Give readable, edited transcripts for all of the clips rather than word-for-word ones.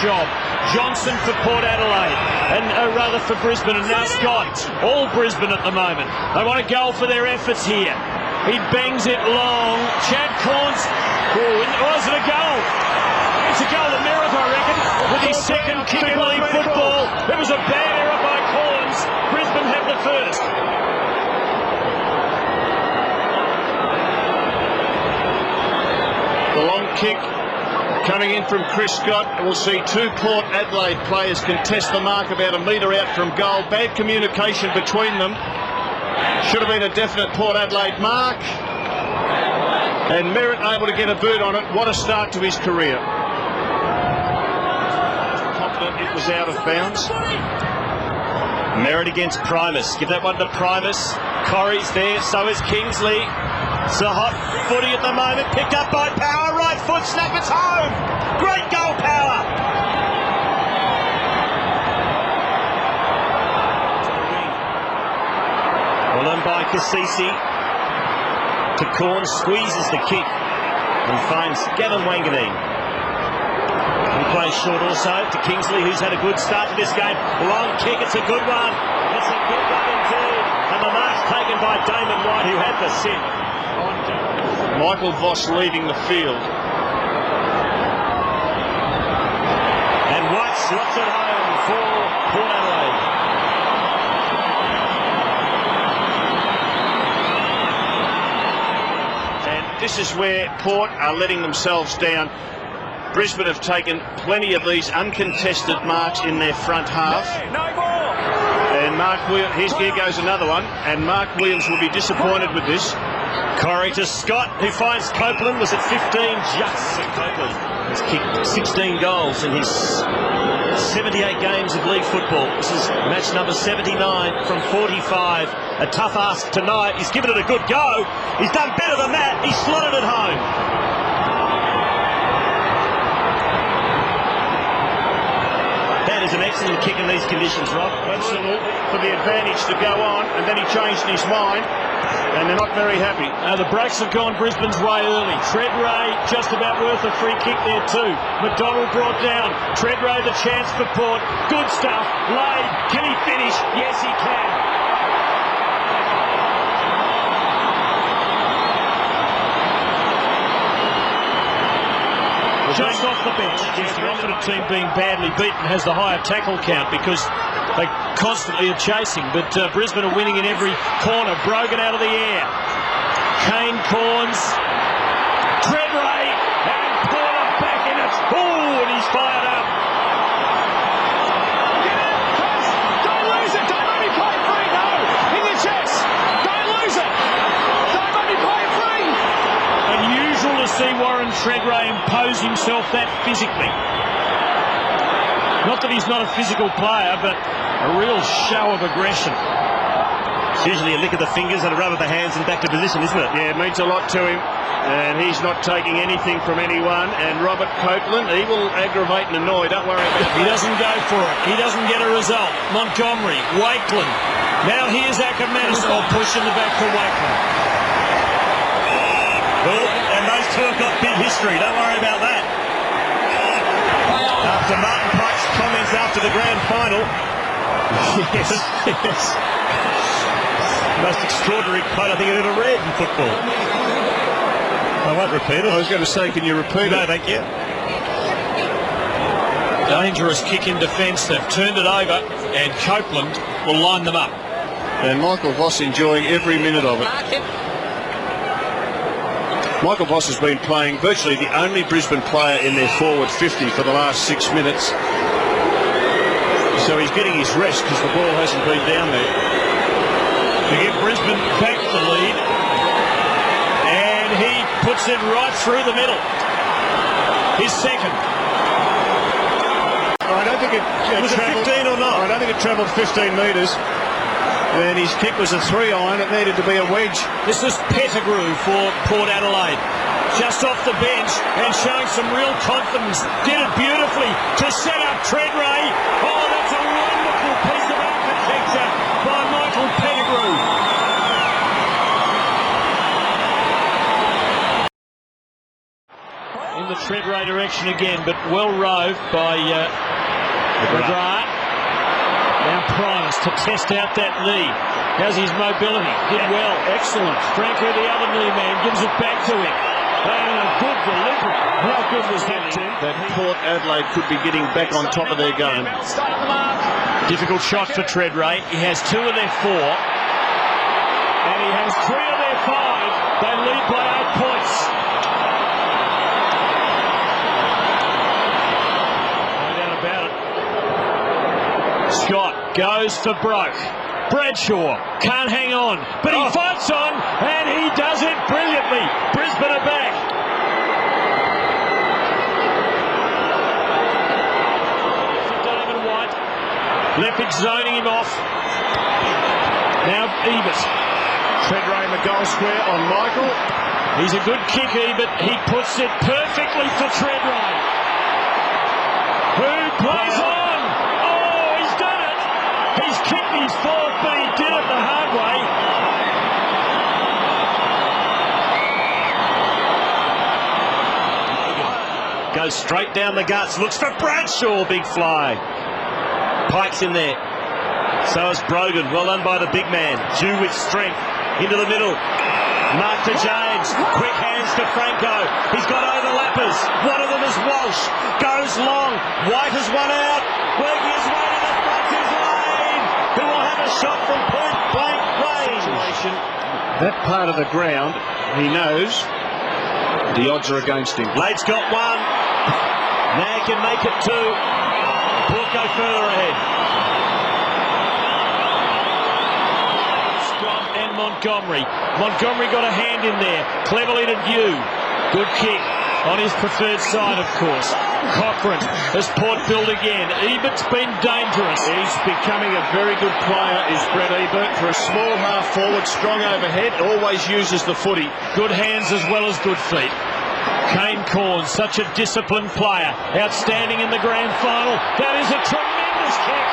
job. Johnson for Port Adelaide, and rather for Brisbane, and now Scott. All Brisbane at the moment. They want a goal for their efforts here. He bangs it long. Chad Corns. Was it a goal? It's a goal of merit, I reckon, with his second kick in league football. It was a bad error by Corns. Brisbane have the first. The long kick coming in from Chris Scott. We'll see two Port Adelaide players contest the mark about a metre out from goal. Bad communication between them. Should have been a definite Port Adelaide mark. And Merritt able to get a boot on it. What a start to his career. Confident it was out of bounds. Merritt against Primus. Give that one to Primus. Corrie's there, so is Kingsley. It's a hot footy at the moment, picked up by Power, right foot snap, it's home! Great goal, Power! Well done by Kasisi. To Corn, squeezes the kick and finds Gavin Wanganeen. He plays short also to Kingsley, who's had a good start to this game. Long kick, it's a good one. It's a good one indeed. And the mark's taken by Damon White, who had the sit. Michael Voss leaving the field. And White slots it home for Port Adelaide. And this is where Port are letting themselves down. Brisbane have taken plenty of these uncontested marks in their front half. No more. And here goes another one. And Mark Williams will be disappointed with this. Corrie to Scott, who finds Copeland. Was it 15? Just Copeland has kicked 16 goals in his 78 games of league football. This is match number 79 from 45. A tough ask tonight. He's given it a good go. He's done better than that. He's slotted it home. That is an excellent kick in these conditions, Rob. Absolutely. For the advantage to go on, and then he changed his mind. And they're not very happy. The breaks have gone Brisbane's way early. Treadray just about worth a free kick there too. McDonald brought down. Treadray the chance for Port. Good stuff. Laid. Can he finish? Yes, he can. Just off the bench. Yes, the opposite team being badly beaten has the higher tackle count because they constantly are chasing, but Brisbane are winning in every corner. Brogan out of the air. Kane Corns. Treadray. And Porter back in it. Oh, and he's fired up. Get it, Chris. Don't lose it. Don't only play free. No. In your chest. Don't lose it. Don't only play free. Unusual to see Warren Treadray impose himself that physically. Not that he's not a physical player, but a real show of aggression. It's usually a lick of the fingers and a rub of the hands and back to position, isn't it? Yeah, it means a lot to him. And he's not taking anything from anyone. And Robert Copeland, he will aggravate and annoy. Don't worry about it. He doesn't go for it. He doesn't get a result. Montgomery, Wakeland. Now here's Ackermanis. Oh, push in the back for Wakeland. Well, and those two have got big history. Don't worry about that. After Martin Pike's comments after the grand final. Yes, yes. Most extraordinary quote I think I've ever read in football. I won't repeat it. I was going to say, can you repeat it? No, thank you. Dangerous kick in defence. They've turned it over, and Copeland will line them up. And Michael Voss enjoying every minute of it. Michael Voss has been playing virtually the only Brisbane player in their forward 50 for the last 6 minutes. So he's getting his rest because the ball hasn't been down there. To give Brisbane back the lead. And he puts it right through the middle. His second. I don't think it was it 15 or not? I don't think it travelled 15 metres. And his kick was a 3-iron. It needed to be a wedge. This is Pettigrew for Port Adelaide. Just off the bench and showing some real confidence. Did it beautifully to set up Treadray. Oh, that's a wonderful piece of architecture by Michael Pettigrew. In the Treadray direction again, but well roved by McGrath. Now Primus to test out that knee. How's his mobility? Did well. Excellent. Franco, the other knee man, gives it back to him. And a good delivery. How good was that, Tim? That Port Adelaide could be getting back on top of their game. Difficult shot for Treadray. He has 2 of their 4. And he has 3 of their 5. They lead by 8 points. No doubt about it. Scott goes for broke. Bradshaw can't hang on, but he fights on, and he does it brilliantly. Brisbane are back. David White. Leppich zoning him off. Now Ebert. Treadray in the goal square on Michael. He's a good kick, Ebert. He puts it perfectly for Treadray. Who plays on? Oh, he's done it. He's kicked his 4th, but he did it the hard way. Goes straight down the guts. Looks for Bradshaw. Big fly. Pike's in there. So is Brogan. Well done by the big man. Due with strength. Into the middle. Mark to James. Quick hands to Franco. He's got overlappers. One of them is Walsh. Goes long. White has one out. Working his way to the front is Lane, who will have a shot from point blank range. That part of the ground, he knows the odds are against him. Lade's got 1. Now can make it 2. Port go further ahead. Scott and Montgomery. Montgomery got a hand in there. Cleverly to View. Good kick on his preferred side, of course. Cochrane has Port built again. Ebert's been dangerous. He's becoming a very good player, is Brett Ebert. For a small half forward, strong overhead, always uses the footy. Good hands as well as good feet. Kane Corns, such a disciplined player. Outstanding in the grand final. That is a tremendous kick.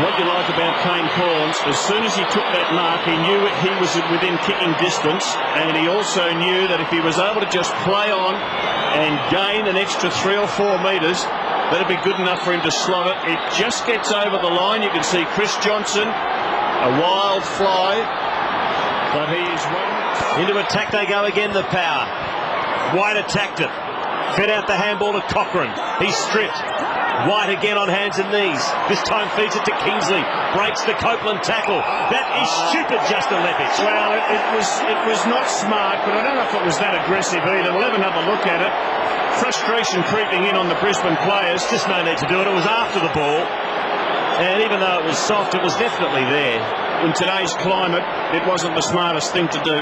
What you like about Kane Corns, as soon as he took that mark, he knew he was within kicking distance, and he also knew that if he was able to just play on and gain an extra 3 or 4 metres, that'd be good enough for him to slot it. It just gets over the line. You can see Chris Johnson, a wild fly, but he is one. Into attack they go again, the power. White attacked it. Fed out the handball to Cochrane. He's stripped. White again on hands and knees. This time feeds it to Kingsley. Breaks the Copeland tackle. That is stupid, Justin Leppich. Well, it was not smart, but I don't know if it was that aggressive either. We'll have another look at it. Frustration creeping in on the Brisbane players. Just no need to do it. It was after the ball. And even though it was soft, it was definitely there. In today's climate, it wasn't the smartest thing to do.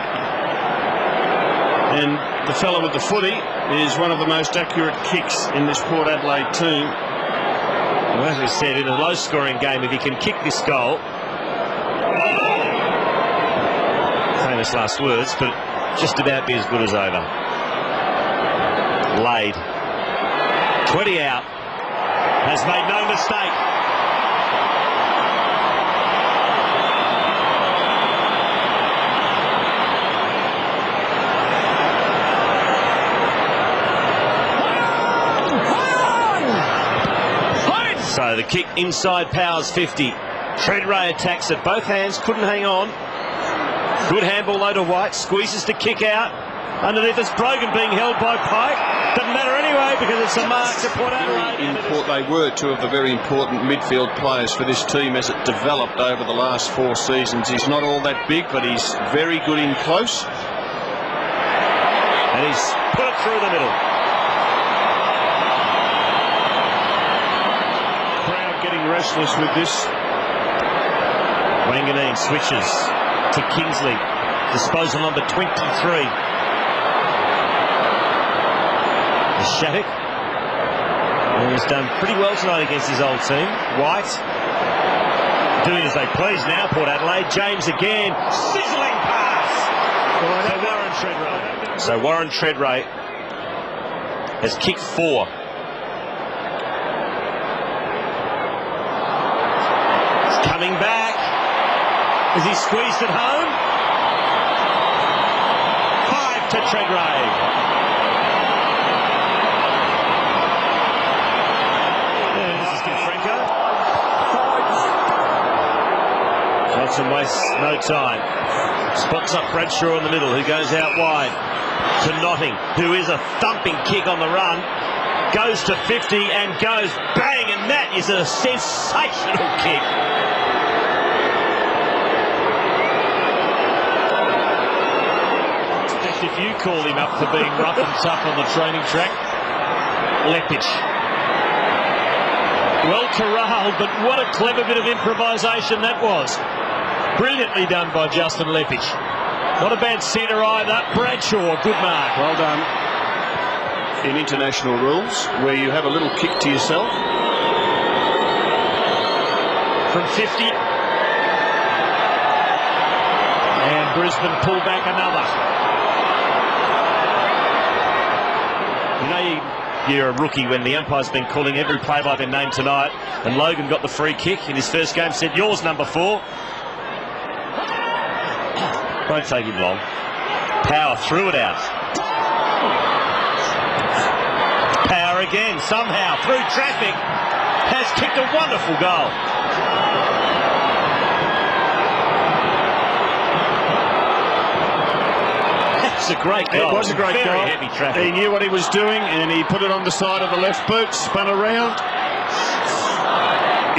And the fellow with the footy is one of the most accurate kicks in this Port Adelaide team. Well, as we said, in a low-scoring game, if he can kick this goal, famous last words, but just about be as good as over. Lade, 20 out, has made no mistake. So the kick inside Powers 50. Treadray attacks it. Both hands, couldn't hang on. Good handball though to White. Squeezes to kick out. Underneath it's Brogan being held by Pike. Doesn't matter anyway because it's a mark to Port Adelaide. They were 2 of the very important midfield players for this team as it developed over the last 4 seasons. He's not all that big, but he's very good in close. And he's put it through the middle. Getting restless with this. Wanganeen switches to Kingsley. Disposal number 23. Shattuck. He's done pretty well tonight against his old team. White doing as they please now, Port Adelaide. James again. Sizzling pass. So Warren Treadray has kicked 4. Coming back. As he squeezed it home. 5 to Tregrave. This is Franco. Johnson wastes no time. Spots up Bradshaw in the middle, who goes out wide to Notting, who is a thumping kick on the run. Goes to 50 and goes bang, and that is a sensational kick. If you call him up for being rough and tough on the training track, Lepic. Well corralled, but what a clever bit of improvisation that was. Brilliantly done by Justin Lepic. Not a bad centre either. Bradshaw, good mark. Well done. In international rules, where you have a little kick to yourself. From 50. And Brisbane pull back another. You know, you're a rookie when the umpire's been calling every play by their name tonight, and Logan got the free kick in his first game, said, yours, number 4. Won't take him long. Power threw it out. Power again, somehow, through traffic, has kicked a wonderful goal. That's a great goal. It was a great goal. Heavy traffic. He knew what he was doing, and he put it on the side of the left boot, spun around.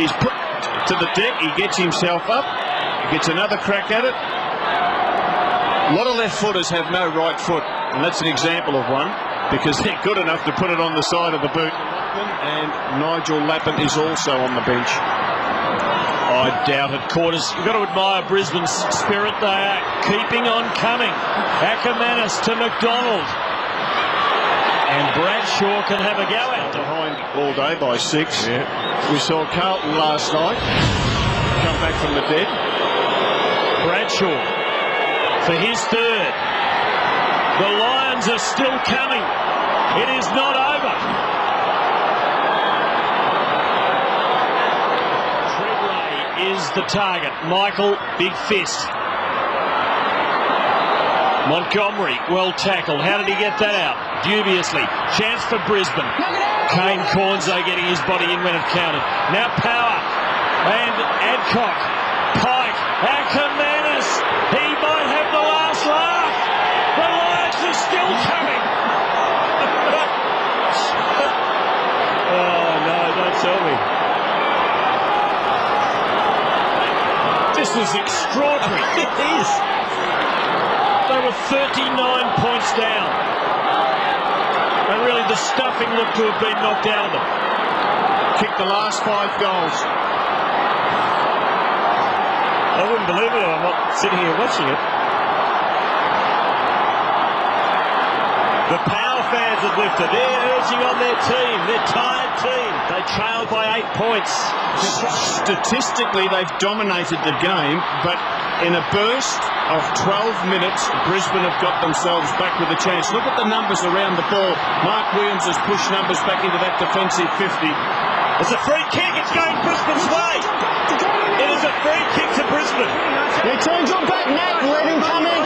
He's put to the deck, he gets himself up, gets another crack at it. A lot of left footers have no right foot, and that's an example of one, because they're good enough to put it on the side of the boot. And Nigel Lappin is also on the bench. I doubt it, Quarters. You've got to admire Brisbane's spirit. They are keeping on coming. Ackermanis to McDonald. And Bradshaw can have a go out. Behind all day by 6. Yeah. We saw Carlton last night come back from the dead. Bradshaw for his 3rd. The Lions are still coming. It is not over. Is the target. Michael, big fist. Montgomery, well tackled. How did he get that out? Dubiously. Chance for Brisbane. Kane Cornzo getting his body in when it counted. Now Power and Adcock. Pike. Ackermanis. He might have the last laugh. The Lions are still coming. Oh no, don't tell me. This was extraordinary. It is. They were 39 points down. And really the stuffing looked to have been knocked out of them. Kicked the last 5 goals. I wouldn't believe it if I'm not sitting here watching it. The Power fans have lifted. They're urging on their team, their tired team. They trailed by 8 points. Statistically, they've dominated the game, but in a burst of 12 minutes, Brisbane have got themselves back with a chance. Look at the numbers around the ball. Mark Williams has pushed numbers back into that defensive 50. It's a free kick. It's going Brisbane's way. It is a free kick to Brisbane. He turns your back, Matt. Let him come in.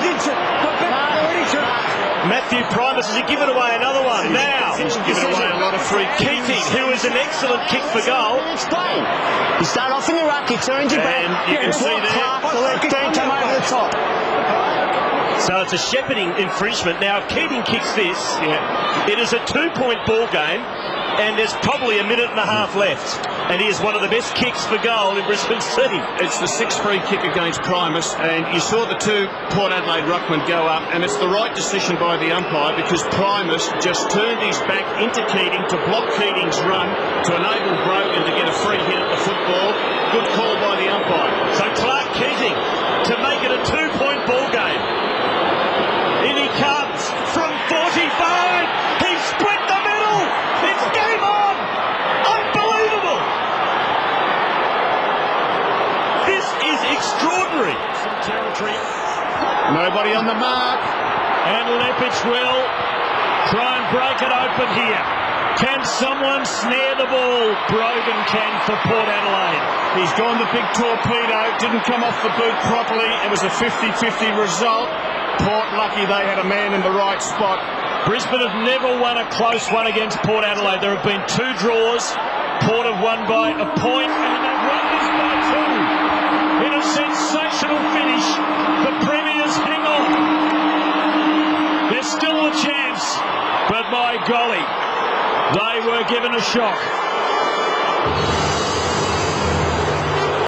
Matthew Primus has given away another one. Now, He's given away a lot of free kicks. Keating, who is an excellent kick for goal. Explain. You start off in the ruck, you turn your back. And you can see there. Clark, the left hand come over the top. So it's a shepherding infringement. Now, if Keating kicks this, it is a 2-point ball game, and there's probably a minute and a half left. And he is one of the best kicks for goal in Brisbane's team. It's the 6th free kick against Primus, and you saw the 2 Port Adelaide ruckmen go up, and it's the right decision by the umpire, because Primus just turned his back into Keating to block Keating's run to enable Brogan to get a free hit at the football. Good call by the umpire. So Clark Keating to make it a 2-point ball game. In he comes from 45. He split the middle. It's game on. Unbelievable. This is extraordinary. Some territory. Nobody on the mark. And Lepic will try and break it open here. Can someone snare the ball? Brogan can for Port Adelaide. He's gone the big torpedo, didn't come off the boot properly. It was a 50-50 result. Port lucky they had a man in the right spot. Brisbane have never won a close one against Port Adelaide. There have been 2 draws. Port have won by a point, and they've won this by 2. In a sensational finish, the Premiers hang on. They're still the champs, but by golly, they were given a shock.